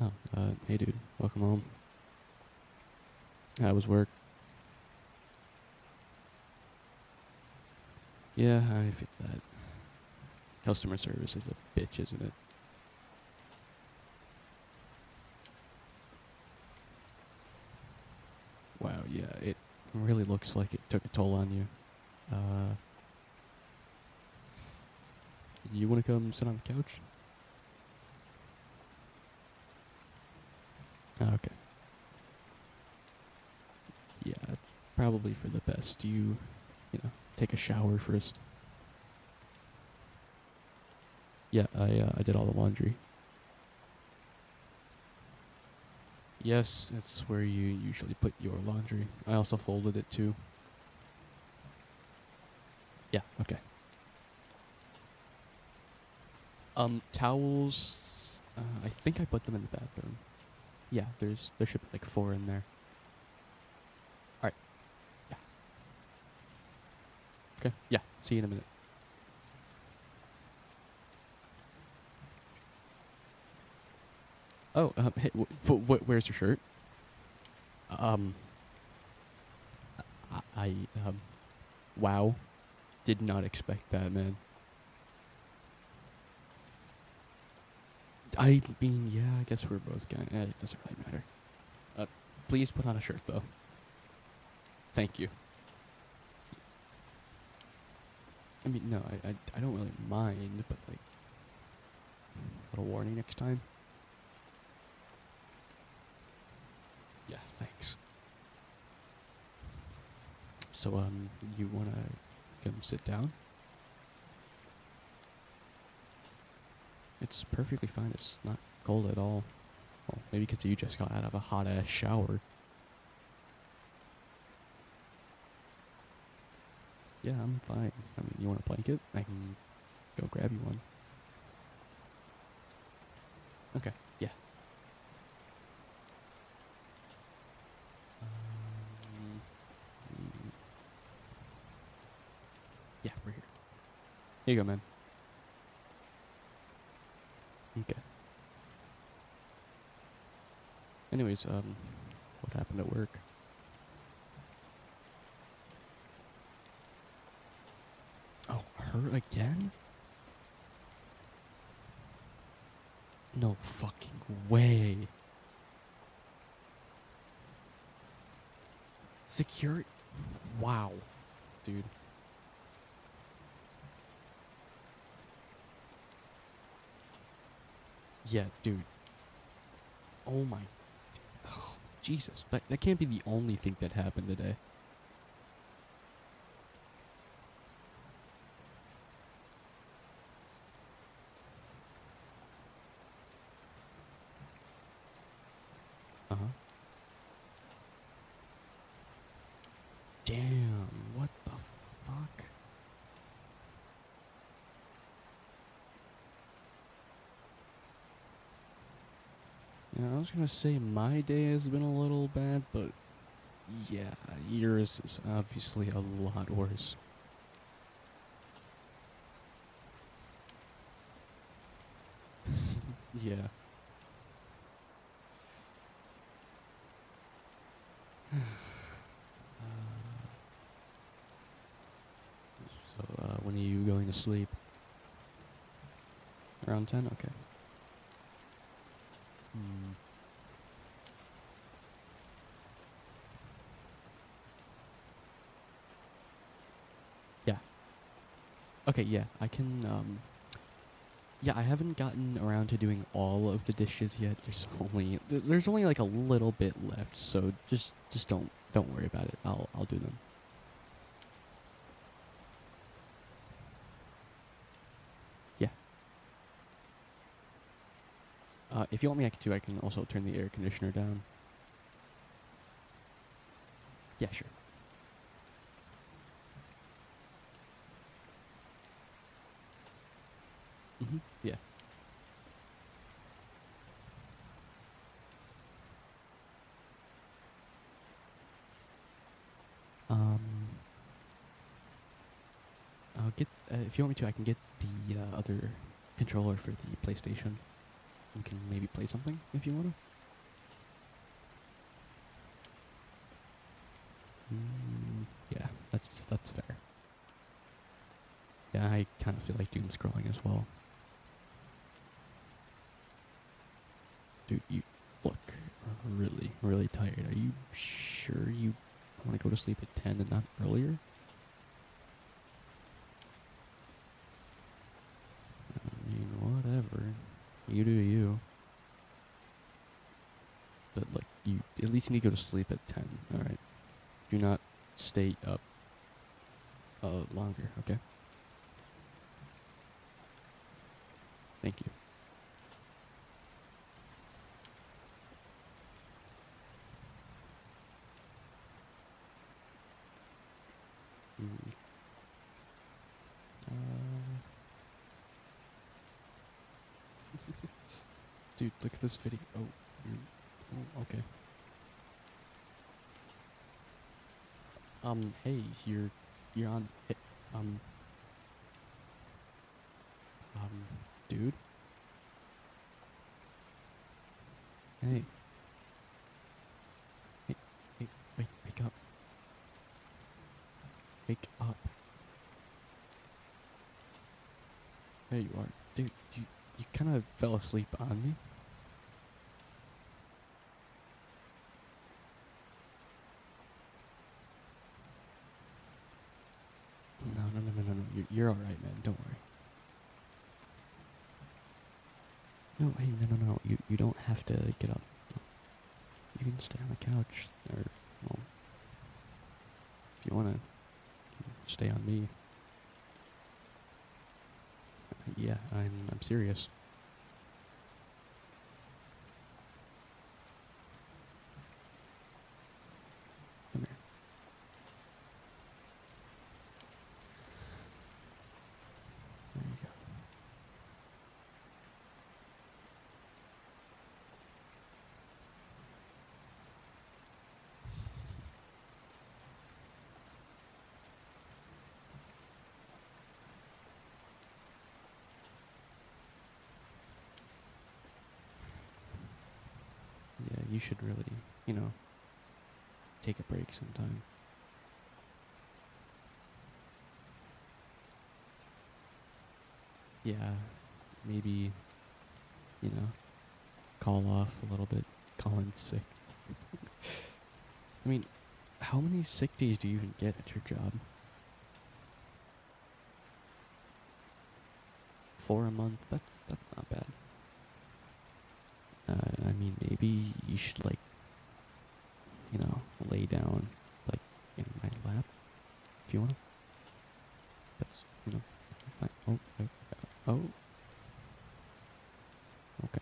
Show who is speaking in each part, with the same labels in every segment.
Speaker 1: Oh, hey dude, welcome home. How was work? Yeah, I feel that. Customer service is a bitch, isn't it? Wow, yeah, it really looks like it took a toll on you. Uh, you wanna come sit on the couch? Okay. Yeah, it's probably for the best. Take a shower first. Yeah, I did all the laundry. Yes, that's where you usually put your laundry. I also folded it too. Yeah, okay. Towels. I think I put them in the bathroom. Yeah, there should be like 4 in there. All right. Yeah. Okay. Yeah. See you in a minute. Oh, hey, where's your shirt? Um, I wow, did not expect that, man. I mean, yeah, I guess we're both going. It doesn't really matter. Uh, please put on a shirt though. Thank you. I mean, no, I don't really mind, but like, a little warning next time. Yeah, thanks. So, you wanna come sit down? It's perfectly fine. It's not cold at all. Well, maybe because you just got out of a hot ass shower. Yeah, I'm fine. I mean, you want a blanket? I can go grab you one. Okay, yeah. Um, mm, yeah, we're here. Here you go, man. Okay. Anyways, what happened at work? Oh, her again? No fucking way. Security? Wow, dude. Yeah, dude. Oh my. Oh, Jesus. That can't be the only thing that happened today. Uh huh. Damn, what the fuck? Yeah, I was gonna say my day has been a little bad, but yeah, yours is obviously a lot worse. Yeah. So, when are you going to sleep? Around 10? Okay. Hmm. Yeah. Okay, yeah, I can, yeah, I haven't gotten around to doing all of the dishes yet. There's only like a little bit left, so just don't worry about it. I'll do them. Yeah. If you want me, I can also turn the air conditioner down. Yeah, sure. Yeah. Um, I'll get, if you want me to, I can get the other controller for the PlayStation. We can maybe play something if you wanna. Yeah, that's fair. Yeah, I kind of feel like doom scrolling as well. Dude, you look really, really tired. Are you sure you want to go to sleep at 10 and not earlier? I mean, whatever. You do you. But, like, you at least need to go to sleep at 10, alright? Do not stay up longer, okay? Thank you. Mm. Dude, look at this video. Oh, oh, okay. Hey, you're on. Um, dude. Hey, hey, hey, wake up. Wake up. There you are, dude. You kind of fell asleep on me. No. You're all right, man. Don't worry. No, hey, no. You don't have to get up. You can stay on the couch, or well, if you wanna, stay on me. Yeah, I'm serious. Come here. There you go. Yeah, you should really, take a break sometime. Yeah, maybe, call off a little bit, call in sick. I mean, how many sick days do you even get at your job? 4 a month? That's not bad. I mean, maybe you should, like, lay down, like, in my lap, if you wanna. That's, fine. Oh, okay.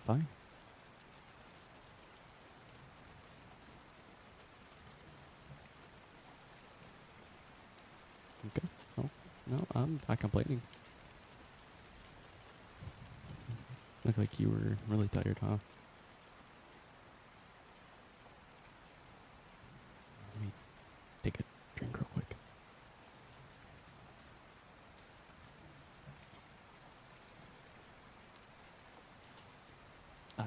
Speaker 1: Fine. Okay. No, I'm not complaining. Looked like you were really tired, huh? Let me take a drink real quick.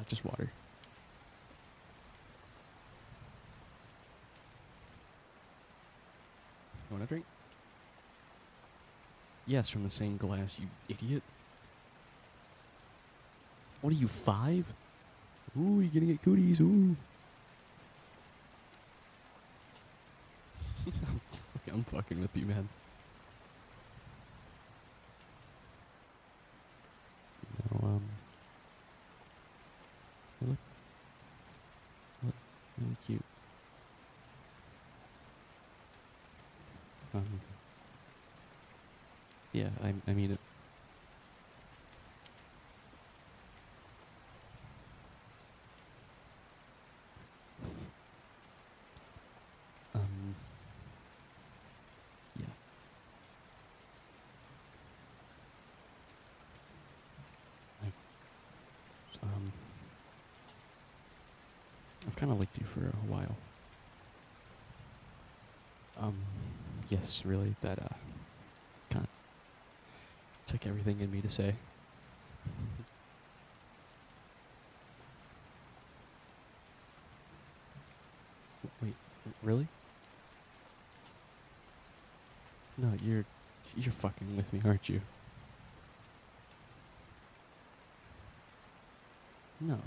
Speaker 1: Just water. You want a drink? Yes, from the same glass, you idiot. What are you, 5? Ooh, you're gonna get cooties, ooh. I'm fucking with you, man. You look really cute. Yeah, I mean it. Yeah. I've kind of liked you for a while. Yes, really, that, kind of, took everything in me to say. Wait, really? No, you're fucking with me, aren't you? No.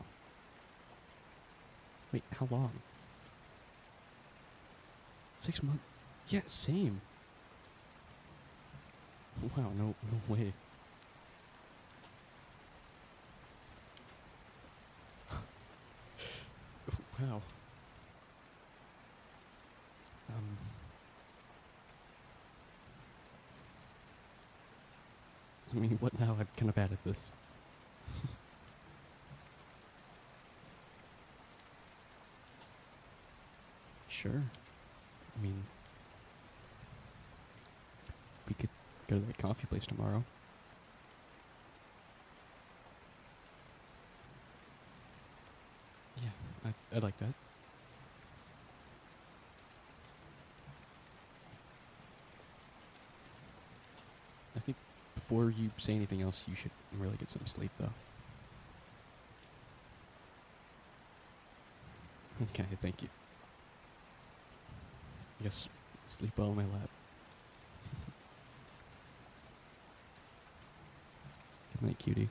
Speaker 1: Wait, how long? 6 months? Yeah, same. Wow, no way. Wow. Um, I mean, what now? I'm kind of bad at this. Sure. I mean, we could go to that coffee place tomorrow. Yeah, I'd like that. I think before you say anything else, you should really get some sleep, though. Okay, thank you. Yes, sleep well in my lap. Good night, cutie.